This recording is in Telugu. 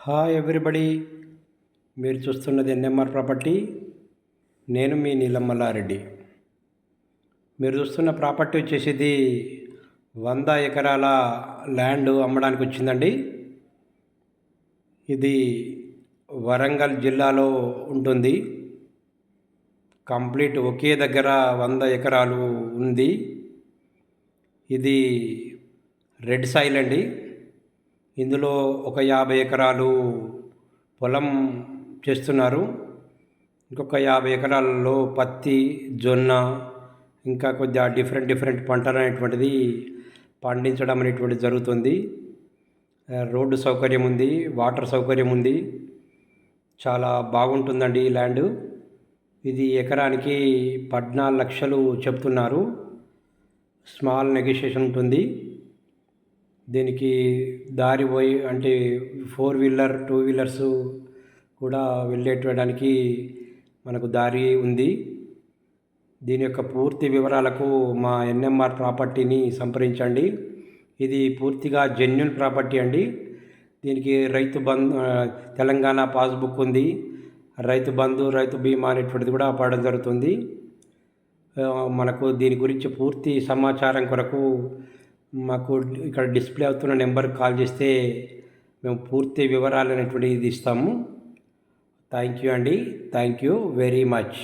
హాయ్ ఎవ్రీబడి, మీరు చూస్తున్నది ఎన్ఎంఆర్ ప్రాపర్టీ. నేను మీ నీలమల్లారెడ్డి. మీరు చూస్తున్న ప్రాపర్టీ వచ్చేసి 100 ఎకరాల ల్యాండ్ అమ్మడానికి వచ్చిందండి. ఇది వరంగల్ జిల్లాలో ఉంటుంది. కంప్లీట్ ఒకే దగ్గర 100 ఎకరాలు ఉంది. ఇది రెడ్ సాయిల్ అండి. ఇందులో ఒక 50 ఎకరాలు పొలం చేస్తున్నారు. ఇంకొక 50 ఎకరాలలో పత్తి, జొన్న, ఇంకా కొద్దిగా డిఫరెంట్ పంటలు అనేటువంటిది పండించడం అనేటువంటిది జరుగుతుంది. రోడ్డు సౌకర్యం ఉంది, వాటర్ సౌకర్యం ఉంది. చాలా బాగుంటుందండి ఈ ల్యాండ్. ఇది ఎకరానికి 14 లక్షలు చెప్తున్నారు. స్మాల్ నెగోషియేషన్ ఉంటుంది. దీనికి దారి పోయి అంటే 4 వీలర్ 2 వీలర్స్ కూడా వెళ్ళేటడానికి మనకు దారి ఉంది. దీని యొక్క పూర్తి వివరాలకు మా ఎన్ఎంఆర్ ప్రాపర్టీని సంప్రదించండి. ఇది పూర్తిగా జెన్యూన్ ప్రాపర్టీ అండి. దీనికి రైతు బంధు, తెలంగాణ పాస్బుక్ ఉంది. రైతు బంధు, రైతు బీమా అనేటువంటిది కూడా పడడం జరుగుతుంది. మనకు దీని గురించి పూర్తి సమాచారం కొరకు మాకు ఇక్కడ డిస్ప్లే అవుతున్న నెంబర్కి కాల్ చేస్తే మేము పూర్తి వివరాలు అనేటువంటిది ఇస్తాము. థ్యాంక్ యూ అండి. Thank you very much.